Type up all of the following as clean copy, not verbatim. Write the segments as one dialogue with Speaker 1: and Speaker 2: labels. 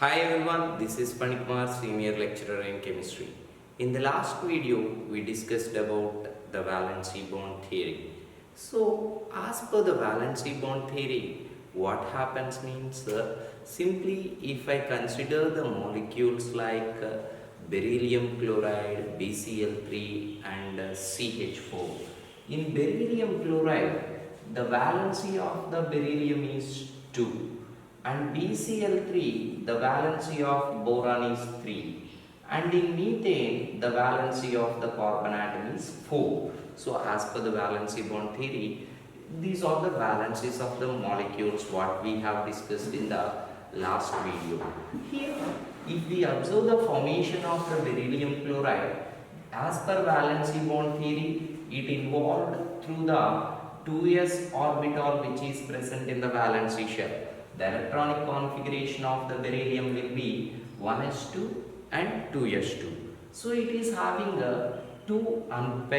Speaker 1: Hi everyone, this is PHANIKUMAR, Senior Lecturer in Chemistry. In the last video, we discussed about the valency bond theory. So, as per the valency bond theory, what happens means simply if I consider the molecules like beryllium chloride, BCl3 and CH4. In beryllium chloride, the valency of the beryllium is 2. And BCl3, the valency of boron is 3. And in methane, the valency of the carbon atom is 4. So as per the valency bond theory, these are the valencies of the molecules what we have discussed in the last video. Here, if we observe the formation of the beryllium chloride, as per valency bond theory, it involved through the 2s orbital which is present in the valency shell. The electronic configuration of the beryllium will be 1s2 and 2s2. So it is having a lone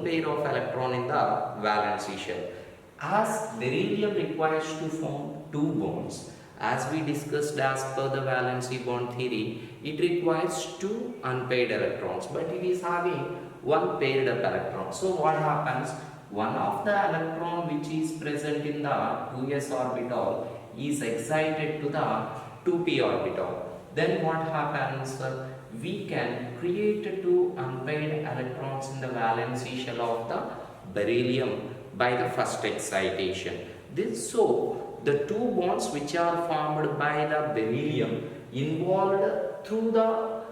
Speaker 1: pair of electron in the valency shell. As beryllium requires to form two bonds, as we discussed as per the valency bond theory, it requires two unpaired electrons, but it is having one paired up electron. So what happens? One of the electron which is present in the 2s orbital is excited to the 2p orbital. Then what happens? We can create two unpaired electrons in the valency shell of the beryllium by the first excitation. So the two bonds which are formed by the beryllium involved through the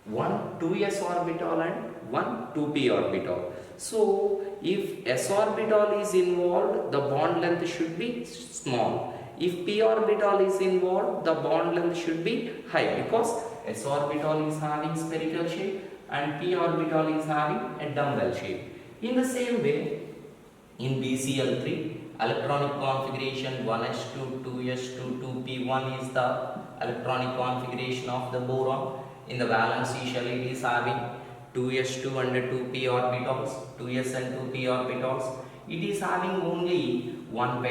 Speaker 1: one 2s orbital and one 2p orbital. So if s orbital is involved, the bond length should be small. If p orbital is involved, the bond length should be high, because s orbital is having spherical shape and p orbital is having a dumbbell shape. In the same way, in BCl3, electronic configuration 1s2, 2s2, 2p1 is the electronic configuration of the boron. In the valency shell, it is having 2s2 and 2p orbitals, 2s and 2p orbitals. It is having only one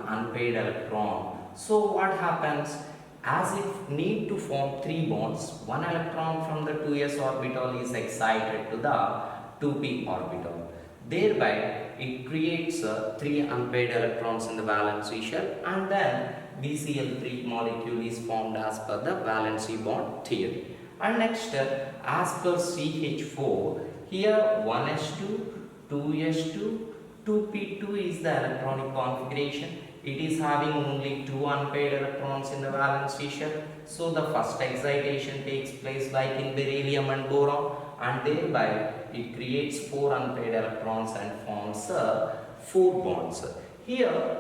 Speaker 1: unpaired electron. So what happens? As if need to form three bonds, one electron from the 2s orbital is excited to the 2p orbital. Thereby, it creates three unpaired electrons in the valency shell, and then BCl3 molecule is formed as per the valency bond theory. And next, as per CH4, here 1s2, 2s2, 2p2 is the electronic configuration. It is having only two unpaired electrons in the valency shell. So the first excitation takes place like in beryllium and boron, and thereby it creates four unpaired electrons and forms four bonds. Here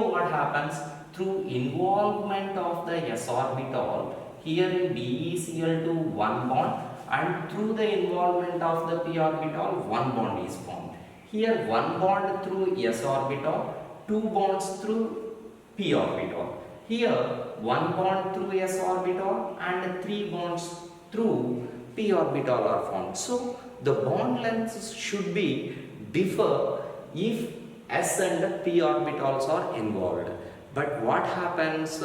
Speaker 1: what happens? Through involvement of the s orbital, here in BeCl2 one bond, and through the involvement of the p orbital one bond is formed. Here one bond through s orbital, two bonds through p orbital. Here one bond through s orbital and three bonds through p orbital are formed. So the bond lengths should be differ if s and p orbitals are involved. But what happens?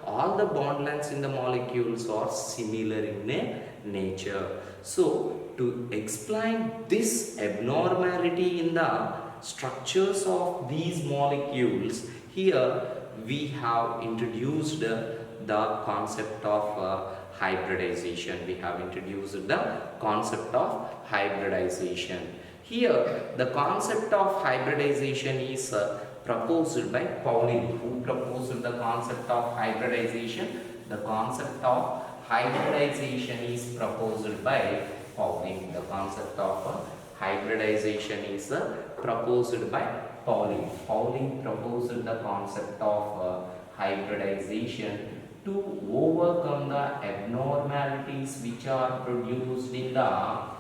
Speaker 1: All the bond lengths in the molecules are similar in nature. So to explain this abnormality in the structures of these molecules, here we have introduced the concept of hybridization. We have introduced the concept of hybridization. Here the concept of hybridization is proposed by Pauling. Who proposed the concept of hybridization? The concept of hybridization is proposed by Pauling. The concept of hybridization is proposed by Pauling. Pauling proposed the concept of hybridization to overcome the abnormalities which are produced in the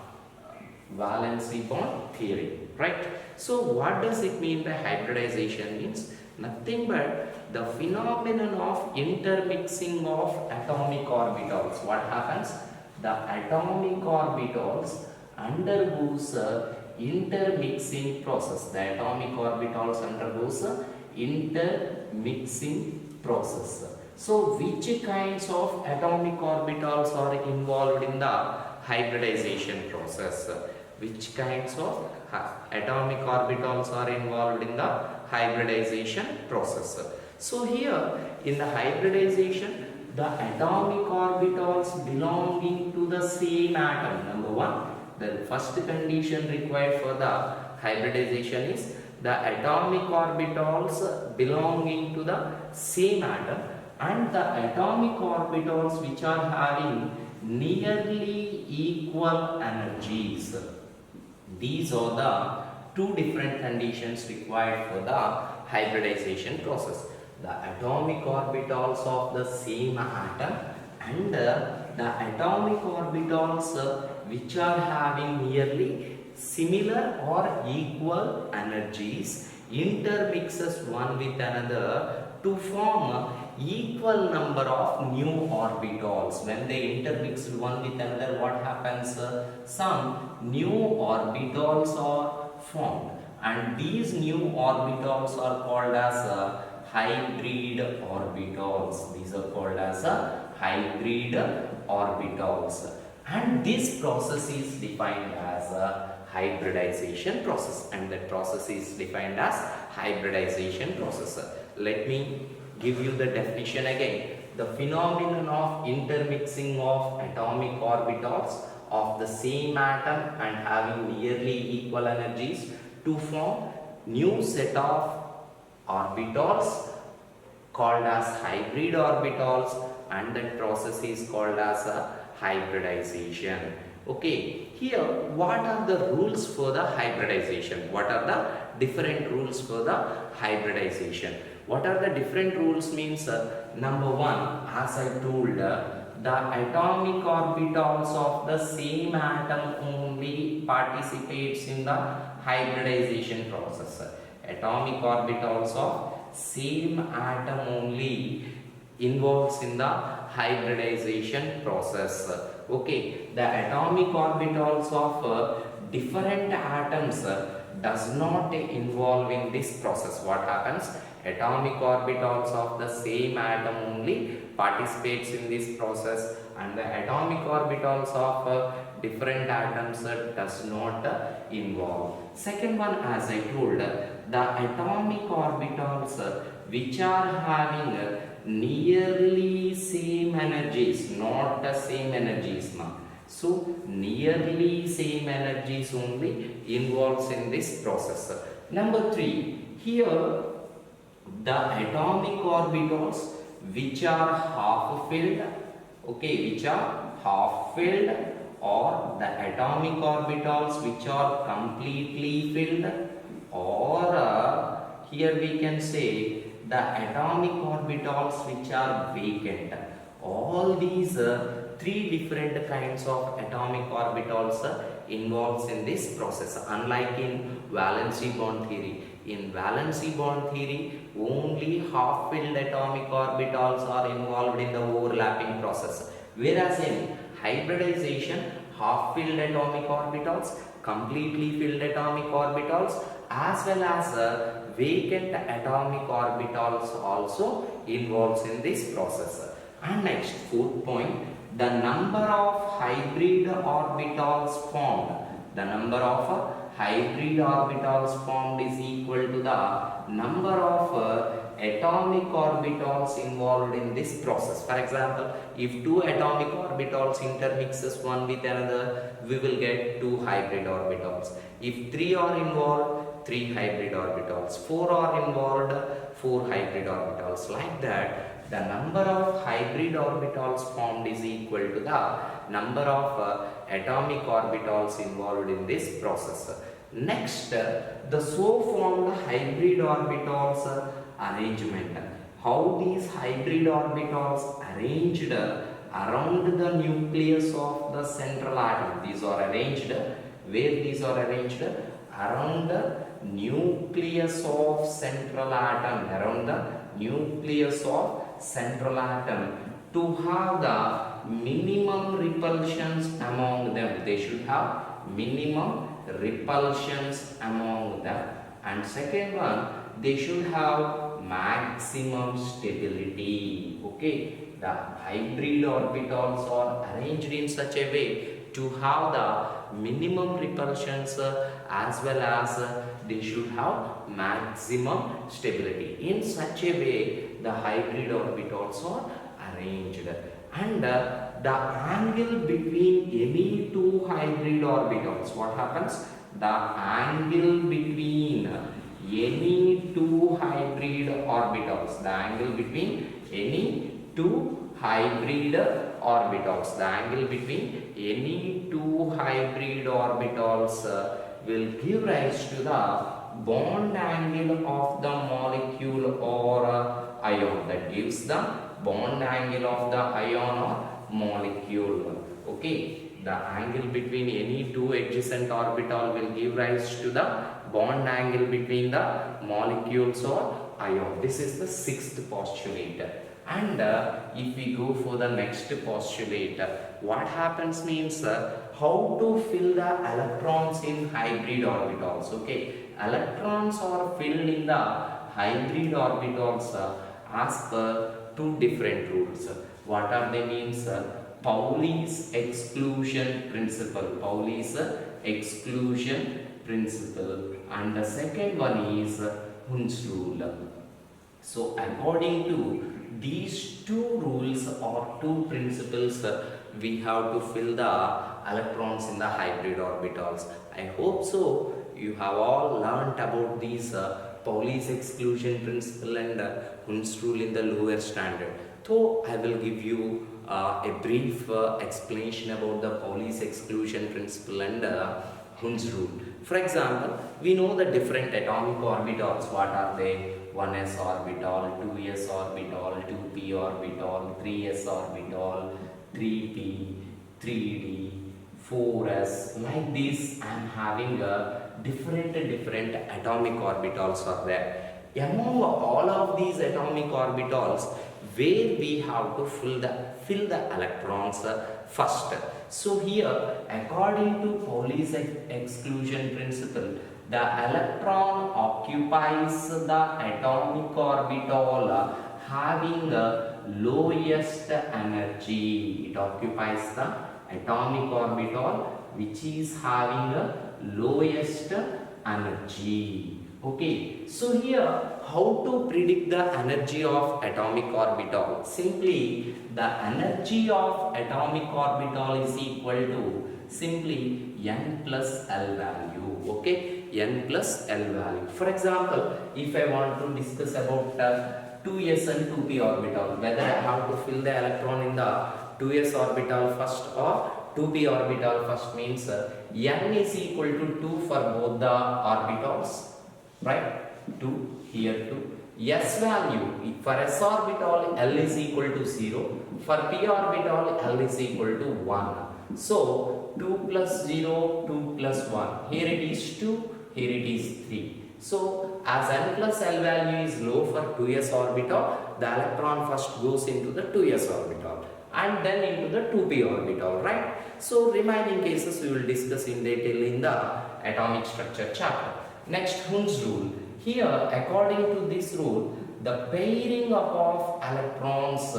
Speaker 1: valency bond theory, right? So what does it mean by hybridization? Means nothing but the phenomenon of intermixing of atomic orbitals. What happens? The atomic orbitals undergoes a intermixing process. The atomic orbitals undergoes a intermixing process. So which kinds of atomic orbitals are involved in the hybridization process? Which kinds of atomic orbitals are involved in the hybridization process? So here in the hybridization, the atomic orbitals belonging to the same atom. Number one, the first condition required for the hybridization is the atomic orbitals belonging to the same atom, and the atomic orbitals which are having nearly equal energies. These are the two different conditions required for the hybridization process. The atomic orbitals of the same atom and the atomic orbitals which are having nearly similar or equal energies intermixes one with another to form equal number of new orbitals. When they intermix one with another, what happens? Some new orbitals are formed, and these new orbitals are called as hybrid orbitals. These are called as hybrid orbitals, and this process is defined as a hybridization process, and that process is defined as hybridization process. Let me give you the definition again. The phenomenon of intermixing of atomic orbitals of the same atom and having nearly equal energies to form new set of orbitals called as hybrid orbitals, and that process is called as hybridization. Okay, here what are the rules for the hybridization? What are the different rules for the hybridization? What are the different rules means? Number one, as I told, the atomic orbitals of the same atom only participates in the hybridization process. Atomic orbitals of same atom only involves in the hybridization process. Okay, the atomic orbitals of different atoms does not involve in this process. What happens? Atomic orbitals of the same atom only participates in this process, and the atomic orbitals of different atoms does not involve. Second one, as I told, the atomic orbitals which are having nearly same energies, not the same energies. So nearly same energies only involves in this process. Number three, here the atomic orbitals which are half filled, okay, which are half filled, or the atomic orbitals which are completely filled, or here we can say the atomic orbitals which are vacant. All these three different kinds of atomic orbitals involves in this process. Unlike in valency bond theory, in valency bond theory only half filled atomic orbitals are involved in the overlapping process, whereas in hybridization half filled atomic orbitals, completely filled atomic orbitals, as well as vacant atomic orbitals also involves in this process. And next, fourth point, the number of hybrid orbitals formed, the number of hybrid orbitals formed is equal to the number of atomic orbitals involved in this process. For example, if two atomic orbitals intermixes one with another, we will get two hybrid orbitals. If three are involved, three hybrid orbitals. Four are involved, four hybrid orbitals. Like that, the number of hybrid orbitals formed is equal to the number of atomic orbitals involved in this process. Next, the so formed hybrid orbitals arrangement. How these hybrid orbitals arranged around the nucleus of the central atom. These are arranged, where these are arranged? Around the nucleus of central atom, around the nucleus of central atom, to have the minimum repulsions among them. They should have minimum repulsions among them. And second one, they should have maximum stability. Okay, the hybrid orbitals are arranged in such a way to have the minimum repulsions as well as they should have maximum stability. In such a way, the hybrid orbitals are arranged, and the angle between any two hybrid orbitals, what happens? The angle between any two hybrid orbitals, the angle between any two hybrid orbitals, the angle between any two hybrid orbitals will give rise to the bond angle of the molecule or ion. That gives the bond angle of the ion or molecule. Okay, the angle between any two adjacent orbital will give rise to the bond angle between the molecules or ion. This is the sixth postulate. And if we go for the next postulate, what happens means how to fill the electrons in hybrid orbitals. Okay, electrons are filled in the hybrid orbitals as per two different rules. What are they means? Pauli's exclusion principle. Pauli's exclusion principle, and the second one is Hund's rule. So according to these two rules or two principles, we have to fill the electrons in the hybrid orbitals. I hope so you have all learnt about these Pauli's exclusion principle and Hund's rule in the lower standard. So I will give you a brief explanation about the Pauli's exclusion principle and Hund's rule. For example, we know the different atomic orbitals. What are they? 1s orbital, 2s orbital, 2p orbital, 3s orbital, 3p, 3d, 4s. Like this, I am having a different atomic orbitals are there. Among all of these atomic orbitals, where we have to fill the electrons first. So here, according to Pauli's exclusion principle, the electron occupies the atomic orbital having the lowest energy. It occupies the atomic orbital which is having the lowest energy. Okay, so here how to predict the energy of atomic orbital? Simply the energy of atomic orbital is equal to simply n plus L value. Okay, n plus L value. For example, if I want to discuss about 2s and 2p orbital, whether I have to fill the electron in the 2s orbital first or 2p orbital first, means n is equal to 2 for both the orbitals. Right, 2 here 2. S value for s orbital L is equal to 0. For p orbital L is equal to 1. So 2 plus 0, 2 plus 1. Here it is 2, here it is 3. So as n plus L value is low for 2s orbital, the electron first goes into the 2s orbital and then into the 2p orbital, right? So remaining cases we will discuss in detail in the atomic structure chapter. Next, Hund's rule. Here, according to this rule, the pairing up of electrons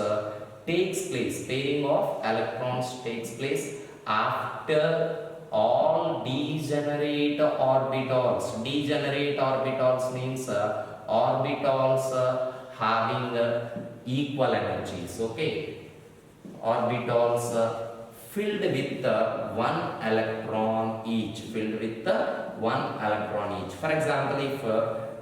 Speaker 1: takes place. Pairing of electrons takes place after all degenerate orbitals. Degenerate orbitals means orbitals having equal energies. Okay, orbitals filled with one electron each. Filled with one electron each. For example, if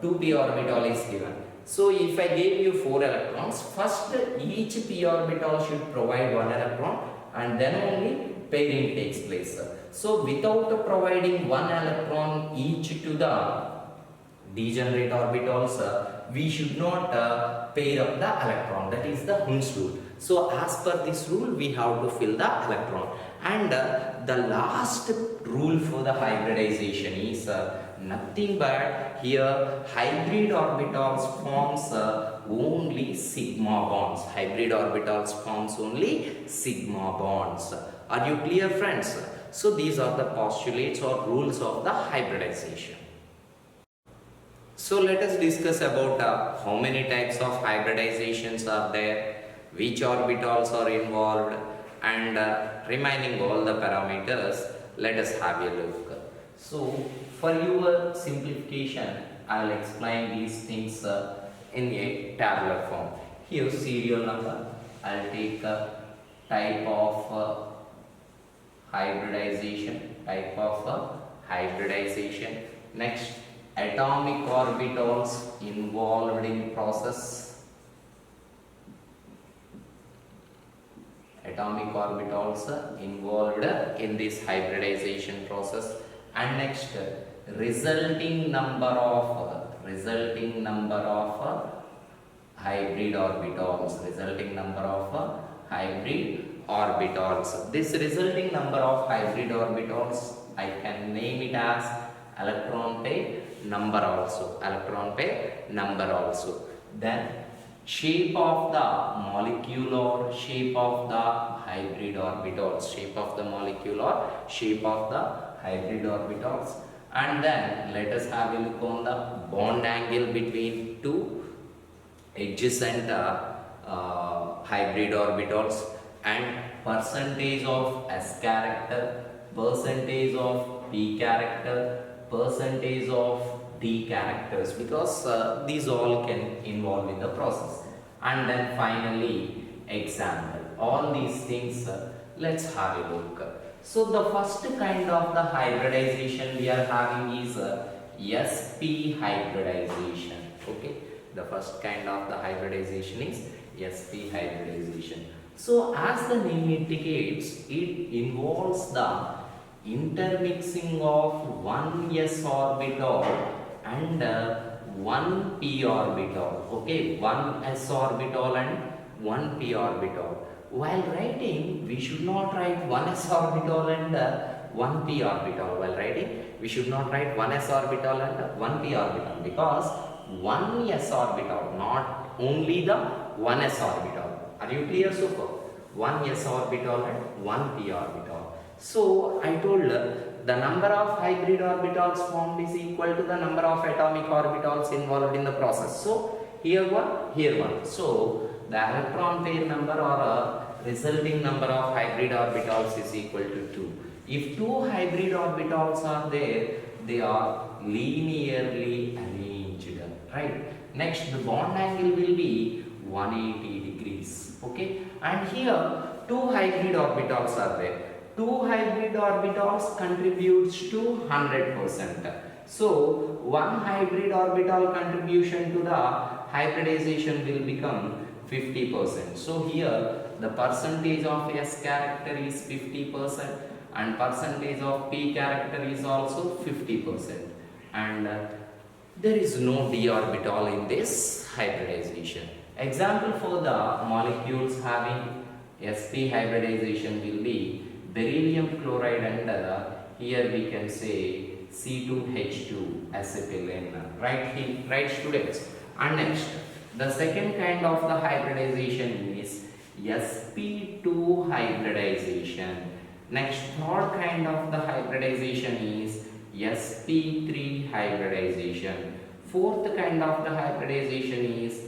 Speaker 1: 2p orbital is given, so if I gave you 4 electrons, first each p orbital should provide 1 electron and then only pairing takes place. So without providing 1 electron each to the degenerate orbitals, we should not pair up the electron. That is the Hund's rule. So as per this rule, we have to fill the electron. And the last rule for the hybridization is nothing but here hybrid orbitals forms only sigma bonds. Hybrid orbitals forms only sigma bonds. Are you clear, friends? So these are the postulates or rules of the hybridization. So let us discuss about how many types of hybridizations are there, which orbitals are involved, and remaining all the parameters. Let us have a look. So for your simplification, I will explain these things in a tabular form. Here serial number, I will take type of hybridization. Next, atomic orbitals involved in process. Atomic orbitals involved in this hybridization process. And next, resulting number of hybrid orbitals. This resulting number of hybrid orbitals, I can name it as electron pair number also. Then shape of the molecule or shape of the hybrid orbitals. And then let us have a look on the bond angle between two adjacent hybrid orbitals, and percentage of S character, percentage of P character, percentage of D characters, because these all can involve in the process. And then finally example. All these things let's have a look. So the first kind of the hybridization we are having is SP hybridization. Okay, the first kind of the hybridization is SP hybridization. So as the name indicates, it involves the intermixing of one s orbital and one p orbital. Okay, one s orbital and one p orbital. While writing, we should not write one s orbital and one p orbital. While writing, we should not write one s orbital and one p orbital, because one s orbital, not only the one s orbital. Are you clear so far? One s orbital and one p orbital. So I told the number of hybrid orbitals formed is equal to the number of atomic orbitals involved in the process. So here one. So the electron pair number or resulting number of hybrid orbitals is equal to 2. If two hybrid orbitals are there, they are linearly arranged, right? Next, the bond angle will be 180 degrees. Okay, and here two hybrid orbitals are there. Two hybrid orbitals contributes to 100%. So one hybrid orbital contribution to the hybridization will become 50%. So here the percentage of S character is 50% and percentage of P character is also 50%. And there is no d orbital in this hybridization. Example for the molecules having sp hybridization will be beryllium chloride and here we can say C2H2 acetylene, right students? And next, the second kind of the hybridization is sp2 hybridization. Next, third kind of the hybridization is sp3 hybridization. Fourth kind of the hybridization is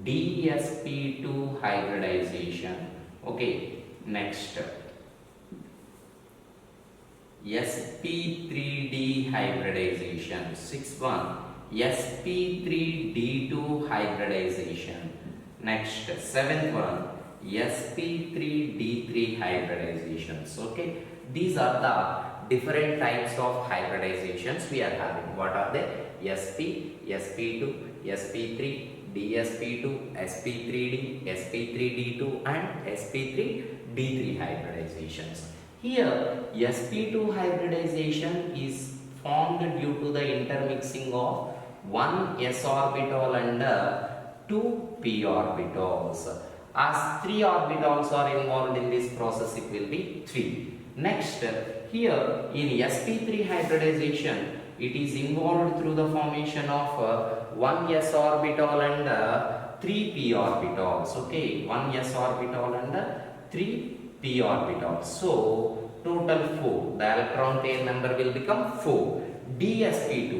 Speaker 1: dsp2 hybridization. Okay, next, sp3d hybridization. Sixth one, sp3d2 hybridization. Next, seventh one, sp3d3 hybridizations. Okay, these are the different types of hybridizations we are having. What are they? sp, sp2, sp3, dsp2, sp3d, sp3d2 and sp3d3 hybridizations. Here sp2 hybridization is formed due to the intermixing of one s orbital and two p orbitals. As 3 orbitals are involved in this process, it will be 3. Next, here in sp3 hybridization, it is involved through the formation of one s orbital and 3 p orbitals. Okay, one s orbital and 3 p orbitals. So total 4. The electron pair number will become 4. dsp2,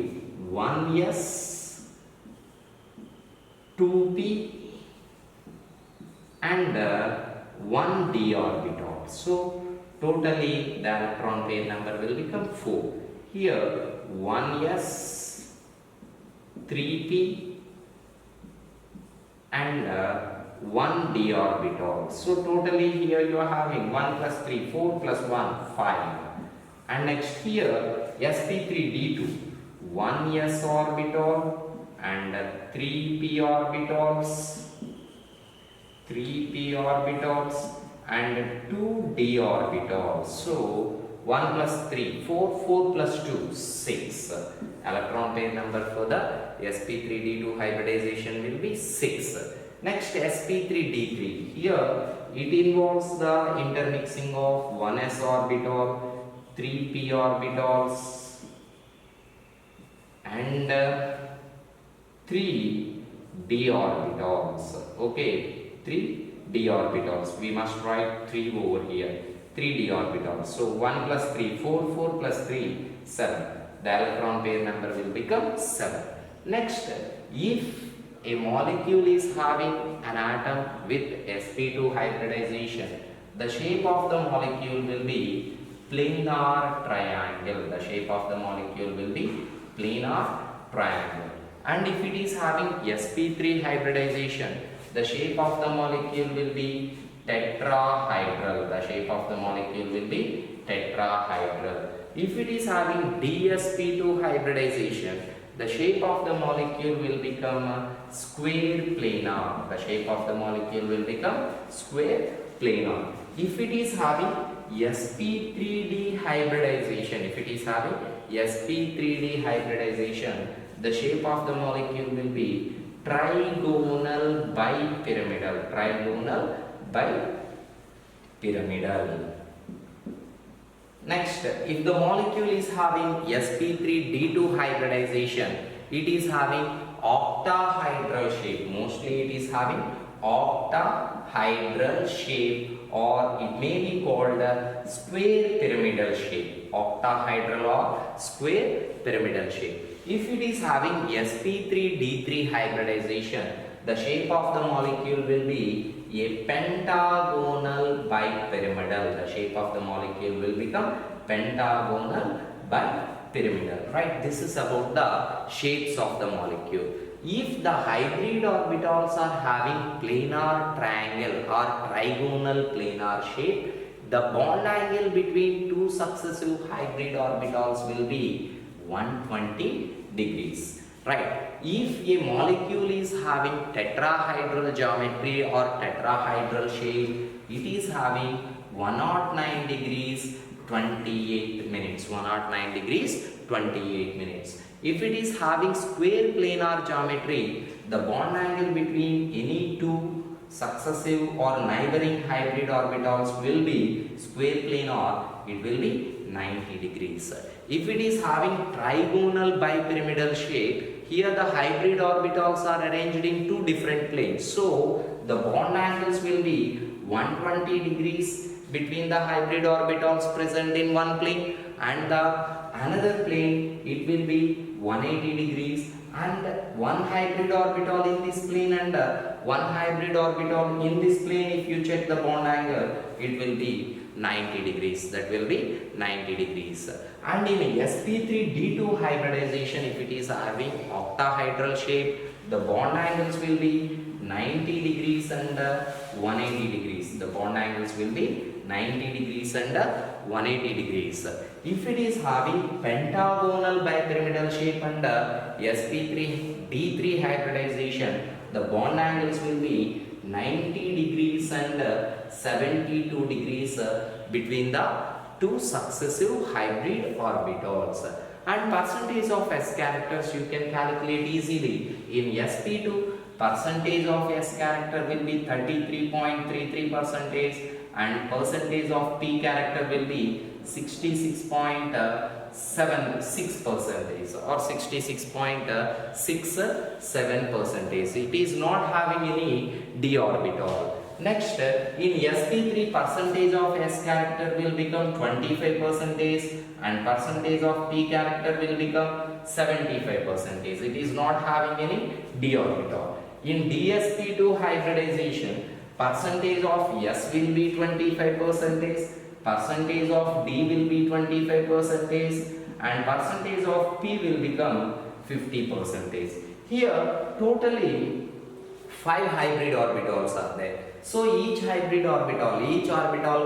Speaker 1: 1 s 2p and 1 d orbital. So totally the electron pair number will become 4. Here 1s, 3p and 1 d orbital. So totally here you are having 1 plus 3, 4 plus 1, 5. And next here sp3d2, 1s orbital and 3p orbitals, 3p orbitals and 2d orbitals. So 1 plus 3, 4, 4 plus 2, 6. Electron pair number for the sp3d2 hybridization will be 6. Next sp3d3. Here it involves the intermixing of 1s orbital, 3p orbitals and 3d orbitals. Okay, 3d orbitals. We must write 3 over here. 3d orbitals. So 1 plus 3, 4, 4 plus 3, 7. The electron pair number will become 7. Next, if a molecule is having an atom with sp2 hybridization, the shape of the molecule will be planar triangle. The shape of the molecule will be planar triangle. And if it is having sp3 hybridization, the shape of the molecule will be tetrahedral. The shape of the molecule will be tetrahedral. If it is having dsp2 hybridization, the shape of the molecule will become square planar. The shape of the molecule will become square planar. If it is having sp3d hybridization, the shape of the molecule will be trigonal bipyramidal. Trigonal bipyramidal. Next, if the molecule is having sp3d2 hybridization, it is having octahedral shape. Mostly it is having octahedral shape, or it may be called a square pyramidal shape. Octahedral or square pyramidal shape. If it is having sp3d3 hybridization, the shape of the molecule will be a pentagonal bipyramidal. The shape of the molecule will become pentagonal bipyramidal. Right? This is about the shapes of the molecule. If the hybrid orbitals are having planar triangle or trigonal planar shape, the bond angle between two successive hybrid orbitals will be 120 degrees. Right? If a molecule is having tetrahedral geometry or tetrahedral shape, it is having 109 degrees 28 minutes. 109 degrees 28 minutes. If it is having square planar geometry, the bond angle between any two successive or neighboring hybrid orbitals will be square planar. It will be 90 degrees. If it is having trigonal bipyramidal shape, here the hybrid orbitals are arranged in two different planes. So the bond angles will be 120 degrees between the hybrid orbitals present in one plane, and the another plane it will be 180 degrees, and one hybrid orbital in this plane and one hybrid orbital in this plane. If you check the bond angle, it will be 90 degrees. That will be 90 degrees. And in sp3d2 hybridization, if it is having octahedral shape, the bond angles will be 90 degrees and 180 degrees. The bond angles will be 90 degrees and 180 degrees. If it is having pentagonal bipyramidal shape and sp3d3 hybridization, the bond angles will be 90 degrees and 72 degrees between the two successive hybrid orbitals. And percentage of S characters you can calculate easily. In sp2, percentage of S character will be 33.33%, and percentage of P character will be 66.76% or 66.67%. It is not having any d orbital. Next, in sp3, percentage of S character will become 25% and percentage of P character will become 75%. It is not having any d orbital. In DsP2 hybridization, percentage of S will be 25%, percentage of D will be 25%, and percentage of P will become 50%. Here totally 5 hybrid orbitals are there. So each orbital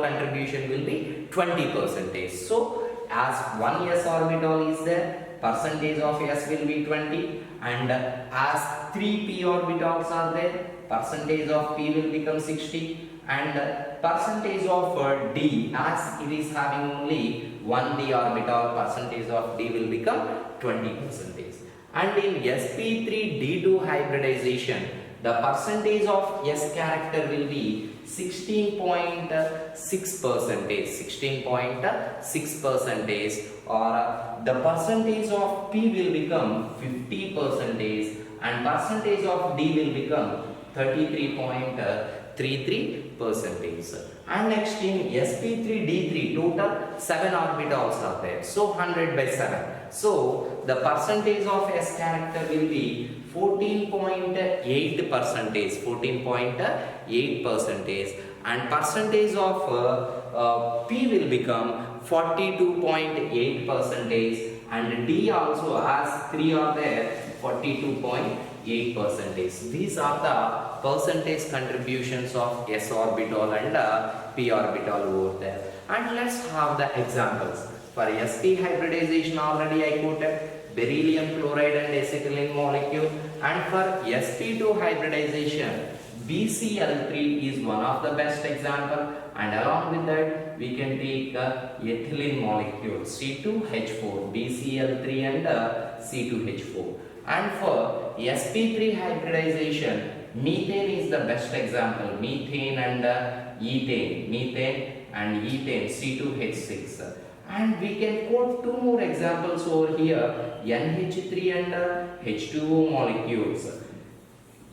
Speaker 1: contribution will be 20%. So as one S orbital is there, percentage of S will be 20, and as 3 P orbitals are there, percentage of P will become 60, and percentage of D, as it is having only one D orbital, percentage of D will become 20%. And in sp3d2 hybridization, the percentage of S character will be 16.6%, 16.6%, or the percentage of P will become 50%, and percentage of D will become 33.33%. And next in sp3d3, total 7 orbitals are there, so 100 by 7. So the percentage of S character will be 14.8%, 14.8%, and percentage of P will become 42.8%, and D also, as 3 are there, 42.8%. These are the percentage contributions of S orbital and P orbital over there. And let's have the examples. For sp hybridization, already I quoted beryllium chloride and acetylene molecule, and for sp2 hybridization, BCl3 is one of the best example, and along with that we can take ethylene molecule C2H4, BCl3 and C2H4. And for sp3 hybridization, methane is the best example, methane and ethane C2H6. And we can quote 2 more examples over here, NH3 and H2O molecules.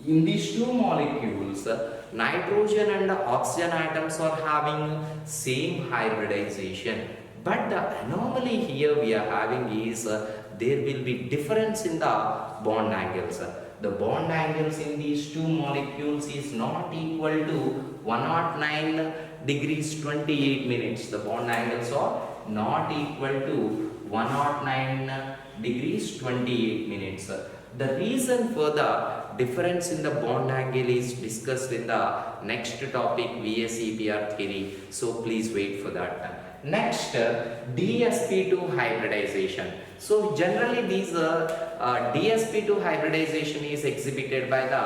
Speaker 1: In these 2 molecules, nitrogen and oxygen atoms are having same hybridization, but the anomaly here we are having is there will be difference in the bond angles. The bond angles in these 2 molecules is not equal to 109 degrees 28 minutes. The bond angles are not equal to 109 degrees 28 minutes. The reason for the difference in the bond angle is discussed in the next topic, VSEPR theory. So please wait for that. Next, DsP2 hybridization. So generally these DsP2 hybridization is exhibited by the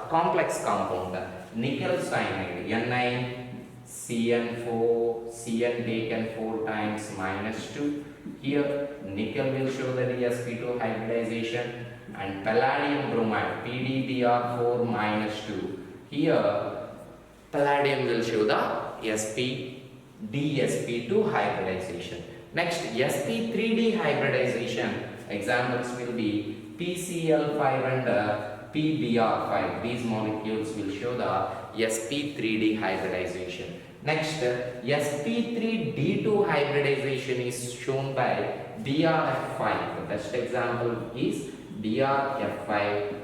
Speaker 1: complex compound nickel cyanide, NiCN4, Cn taken 4 times -2. Here nickel will show the DsP2 hybridization, and palladium bromide PdBr4 -2. Here palladium will show the DsP2 hybridization. Next, sp3d hybridization examples will be PCl5 and PBr5. These molecules will show the sp3d hybridization. Next, sp3d2 hybridization is shown by BRF5. The best example is BRF5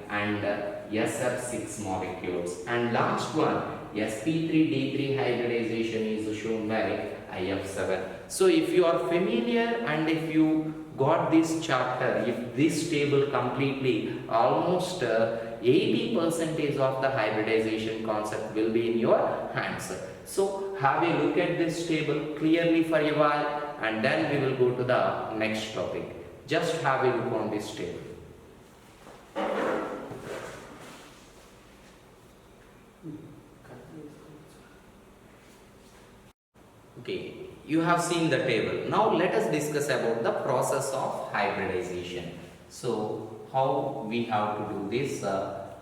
Speaker 1: and SF6 molecules. And last one, sp3d3 hybridization is shown by IF7. So if you are familiar and if you got this chapter, if this table completely, almost 80% of the hybridization concept will be in your hands. So have a look at this table clearly for a while, and then we will go to the next topic. Just have a look on this table. Okay, you have seen the table. Now let us discuss about the process of hybridization. So how we have to do this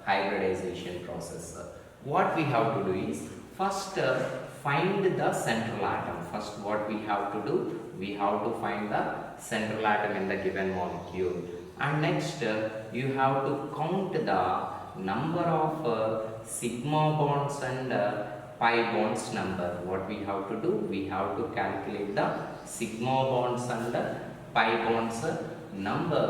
Speaker 1: hybridization process? What we have to do is first find the central atom. First what we have to do? We have to find the central atom in the given molecule. And next you have to count the number of sigma bonds and pi bonds number. What we have to do? We have to calculate the sigma bonds and pi bonds number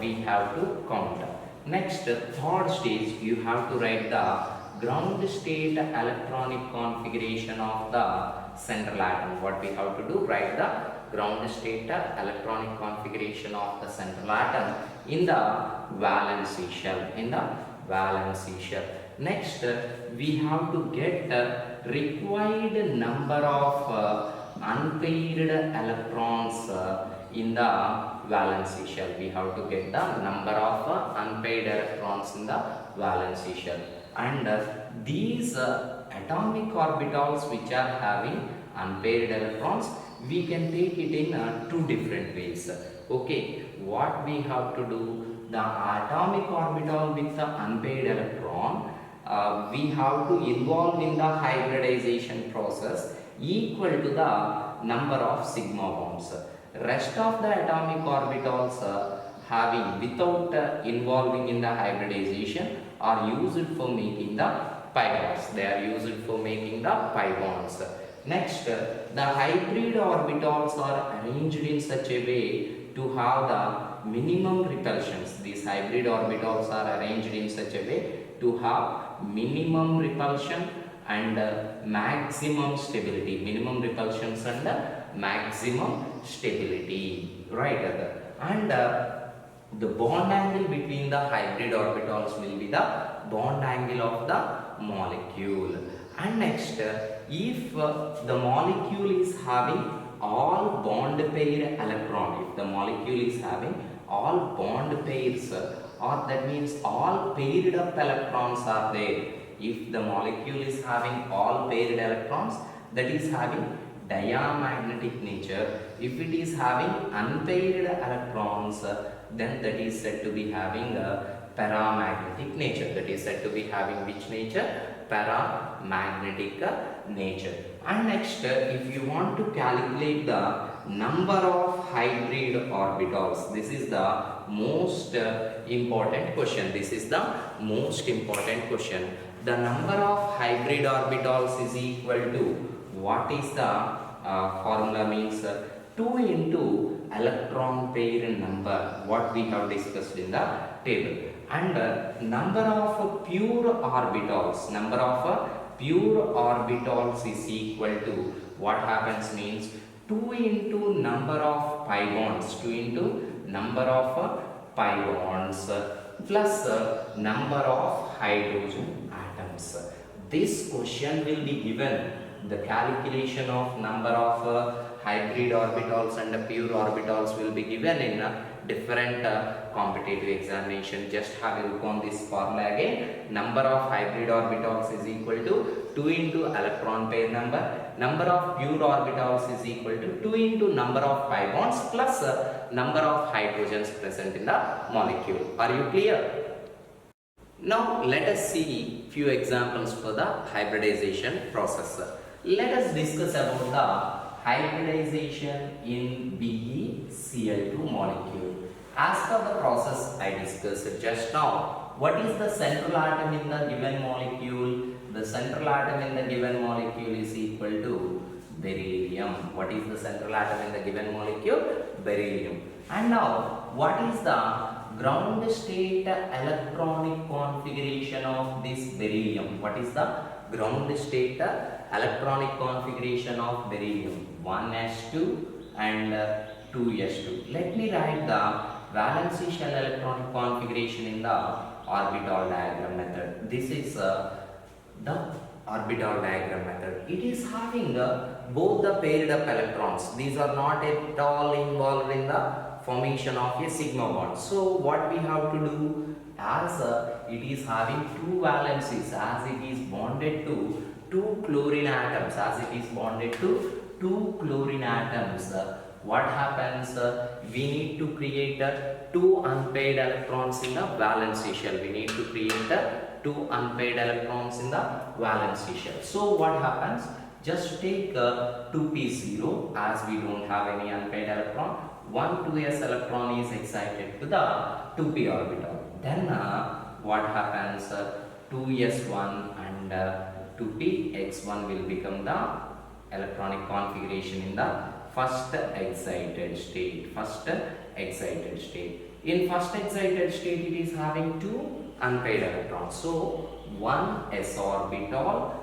Speaker 1: we have to count. Next, third stage, you have to write the ground state electronic configuration of the central atom. What we have to do? Write the ground state electronic configuration of the central atom in the valency shell. Next, we have to get required number of unpaired electrons in the valency shell. We have to get the number of unpaired electrons in the valency shell. And these atomic orbitals which are having unpaired electrons, we can take it in two different ways. Okay, what we have to do? The atomic orbital with the unpaired electron, we have to involve in the hybridization process equal to the number of sigma bonds. Rest of the atomic orbitals having without involving in the hybridization are used for making the pi bonds. They are used for making the pi bonds. Next, the hybrid orbitals are arranged in such a way to have the minimum repulsions. These hybrid orbitals are arranged in such a way to have minimum repulsion and maximum stability. Minimum repulsions and maximum stability, right? And the bond angle between the hybrid orbitals will be the bond angle of the molecule. And next, if the molecule is having all bond pair electron, if the molecule is having all bond pairs, or that means all paired up electrons are there. If the molecule is having all paired electrons, that is having diamagnetic nature. If it is having unpaired electrons, then that is said to be having a paramagnetic nature. That is said to be having which nature? Paramagnetic nature. And next, if you want to calculate the number of hybrid orbitals, this is the most important question. This is the most important question. The number of hybrid orbitals is equal to, what is the formula? Means 2 into electron pair number, what we have discussed in the table. And number of pure orbitals, is equal to, what happens means 2 into number of pi bonds, 2 into number of pi bonds plus number of hydrogen atoms. This question will be given. The calculation of number of hybrid orbitals and pure orbitals will be given in different competitive examination. Just have a look on this formula again. Number of hybrid orbitals is equal to 2 into electron pair number. Number of pure orbitals is equal to 2 into number of pi bonds plus number of hydrogens present in the molecule. Are you clear? Now let us see few examples for the hybridization process. Let us discuss about the hybridization in BeCl2 molecule. As per the process I discussed just now, what is the central atom in the given molecule? The central atom in the given molecule is equal to beryllium. What is the central atom in the given molecule? Beryllium. And now, what is the ground state electronic configuration of this beryllium? What is the ground state electronic configuration of beryllium? 1s2 and 2s2. Let me write the valency shell electronic configuration in the orbital diagram method. This is the orbital diagram method. It is having both the paired up electrons. These are not at all involved in the formation of a sigma bond. So what we have to do, as it is having two valencies, as it is bonded to two chlorine atoms, what happens? We need to create two unpaired electrons in the valency shell. We need to create two unpaired electrons in the valency shell. So what happens? Just take 2p0, as we don't have any unpaired electron. 1 2s electron is excited to the 2p orbital. Then what happens? 2s1 and 2px1 will become the electronic configuration in the first excited state. In first excited state, it is having two unpaired electrons. So, one s orbital,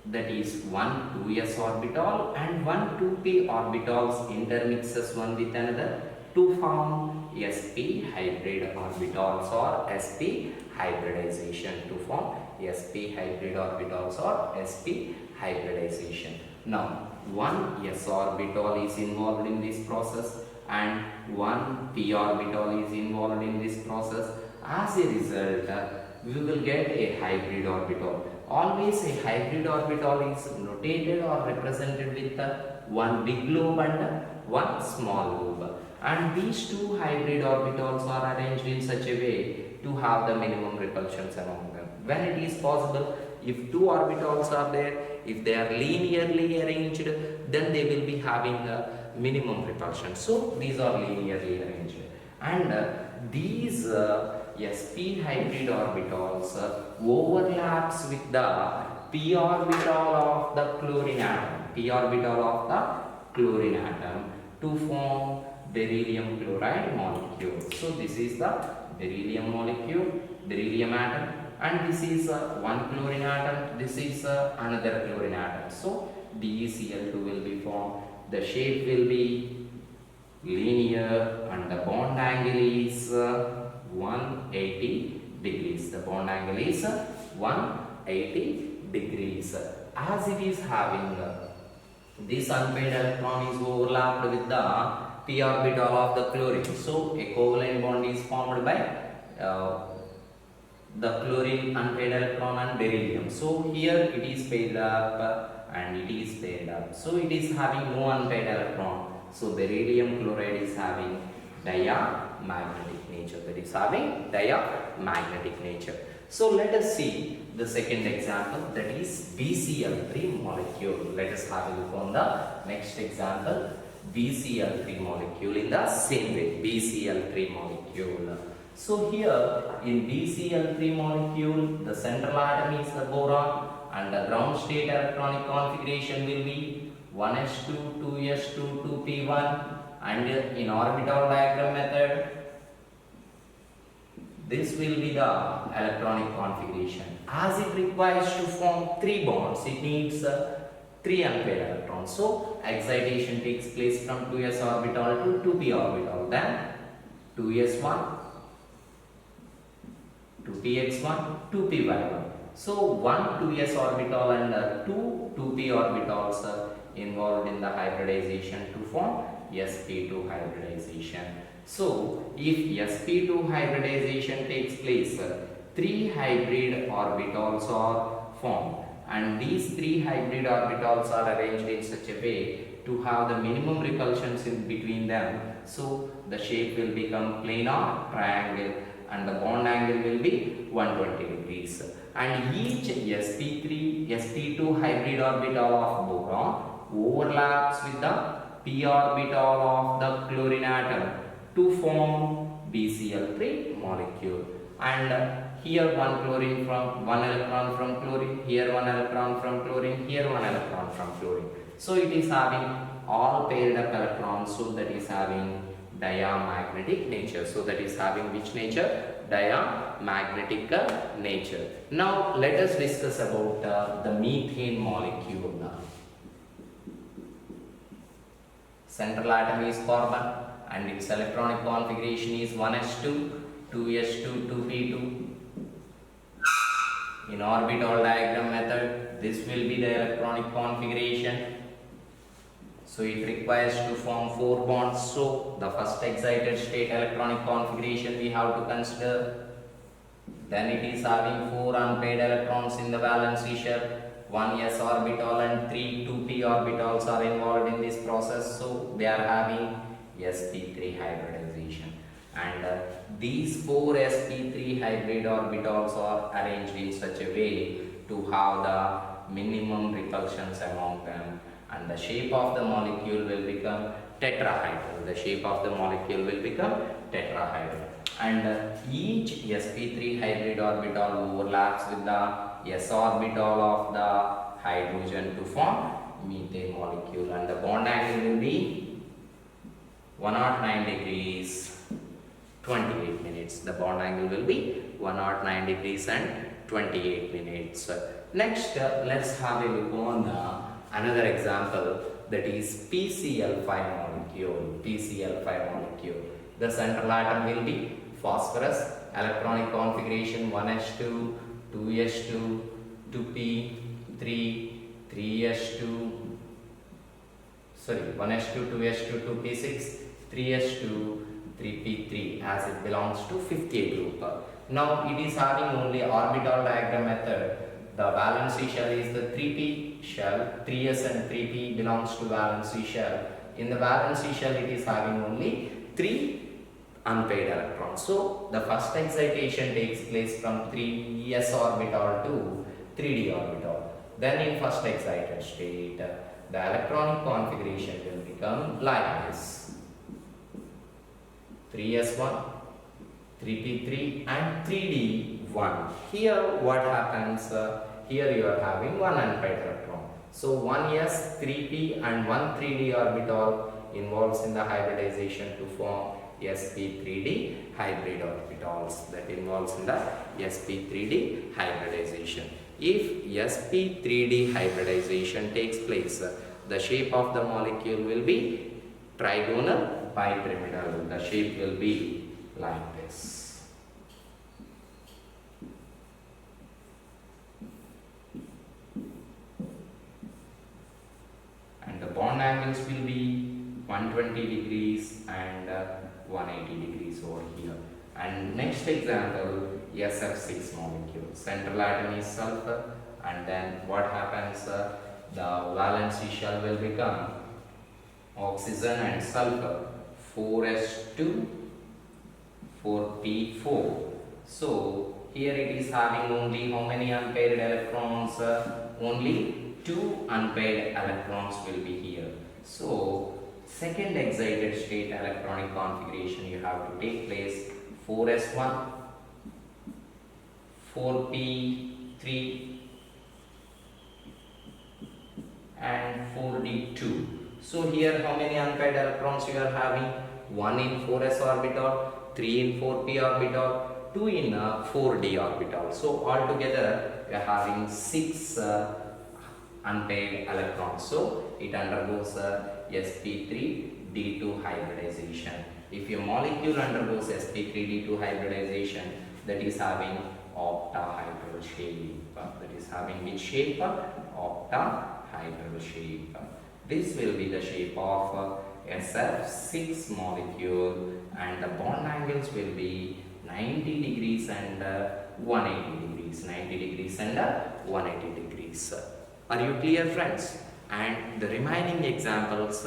Speaker 1: that is one 2s orbital, and one 2p orbitals intermixes one with another to form sp hybrid orbitals or sp hybridization, to form sp hybrid orbitals or sp hybridization. Now, one s orbital is involved in this process and one p orbital is involved in this process. As a result, we will get a hybrid orbital. Always a hybrid orbital is notated or represented with one big lobe and one small lobe. And these two hybrid orbitals are arranged in such a way to have the minimum repulsions among them. When it is possible, if two orbitals are there, if they are linearly arranged, then they will be having the minimum repulsion. So these are linearly arranged. And these sp hybrid orbitals overlaps with the p orbital of the chlorine atom, to form beryllium chloride molecule. So this is the beryllium molecule, beryllium atom, and this is one chlorine atom, this is another chlorine atom. So BeCl2 will be formed. The shape will be linear and the bond angle is 180 degrees. The bond angle is 180 degrees. As it is having this unpaired electron is overlapped with the p orbital of the chlorine. So a covalent bond is formed by the chlorine unpaired electron and beryllium. So here it is paired up and it is paired up. So it is having no unpaired electron. So beryllium chloride is having diamagnetic nature. That is having diamagnetic nature. So let us see the second example, that is BeCl3 molecule. Let us have a look on the next example, BeCl3 molecule in the same way, BeCl3 molecule. So here in BeCl3 molecule, the central atom is the boron and the ground state electronic configuration will be 1s2, 2s2, 2p1, and in orbital diagram method, this will be the electronic configuration. As it requires to form 3 bonds, it needs 3 unpaired electrons. So excitation takes place from 2s orbital to 2p orbital, then 2s1, 2px1, 2py1. So one 2s orbital and 2 2p orbitals are involved in the hybridization to form sp2 hybridization. So if sp2 hybridization takes place, 3 hybrid orbitals are formed, and these 3 hybrid orbitals are arranged in such a way to have the minimum repulsions in between them. So the shape will become planar triangle and the bond angle will be 120 degrees. And each sp3, sp2 hybrid orbital of boron overlaps with the p orbital of the chlorine atom to form BeCl3 molecule. And here one electron from chlorine, here one electron from chlorine, here one electron from chlorine. So it is having all paired up electrons, so that is having diamagnetic nature. So that is having which nature? Diamagnetic nature. Now let us discuss about the methane molecule. Central atom is carbon and its electronic configuration is 1s2, 2s2, 2p2. In orbital diagram method, this will be the electronic configuration. So it requires to form 4 bonds. So the first excited state electronic configuration we have to consider. Then it is having 4 unpaired electrons in the valency shell, 1 s orbital and 3 2p orbitals are involved in this process. So they are having sp3 hybridization. And these 4 sp3 hybrid orbitals are arranged in such a way to have the minimum repulsions among them, and the shape of the molecule will become tetrahedral. The shape of the molecule will become tetrahedral. And each sp3 hybrid orbital overlaps with the s orbital of the hydrogen to form methane molecule, and the bond angle will be 109 degrees. 28 minutes. The bond angle will be 109 degrees and 28 minutes. Next, let's have a look on another example, that is PCl5 molecule. PCl5 molecule. The central atom will be phosphorus. Electronic configuration 1s2, 2s2, 2p, 3s2, sorry, 1s2, 2s2, 2p6, 3s2, 3p3, as it belongs to 50 group. Now it is having only orbital diagram method. The valency shell is the 3p shell. 3s and 3p belongs to valency shell. In the valency shell it is having only 3 unpaired electrons. So the first excitation takes place from 3s orbital to 3d orbital. Then in first excited state, the electronic configuration will become like this: 3s1, 3p3 and 3d1. Here what happens? Here you are having one unpaired electron. So 1s, 3p and 1 3d orbital involves in the hybridization to form sp3d hybrid orbitals. That involves in the sp3d hybridization. If sp3d hybridization takes place, the shape of the molecule will be trigonal bipyramidal. The shape will be like this. And the bond angles will be 120 degrees and 180 degrees over here. And next example, SF6 molecule. Central atom is sulfur, and then what happens? The valency shell will become oxygen and sulfur, 4s2, 4p4. So here it is having only how many unpaired electrons? Only 2 unpaired electrons will be here. So second excited state electronic configuration you have to take place: 4s1, 4p3 and 4d2. So here how many unpaired electrons you are having? 1 in 4s orbital, 3 in 4p orbital, 2 in 4d orbital. So altogether we are having 6 unpaired electrons. So it undergoes sp3d2 hybridization. If your molecule undergoes sp3d2 hybridization, that is having octahedral shape. That is having which shape? Octahedral shape. This will be the shape of SF6 molecule, and the bond angles will be 90 degrees and 180 degrees. 90 degrees and 180 degrees. Are you clear, friends? And the remaining examples,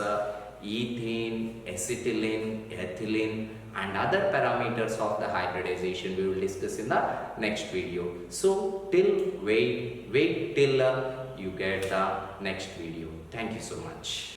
Speaker 1: ethane, acetylene, ethylene and other parameters of the hybridization we will discuss in the next video. So wait till you get the next video. Thank you so much.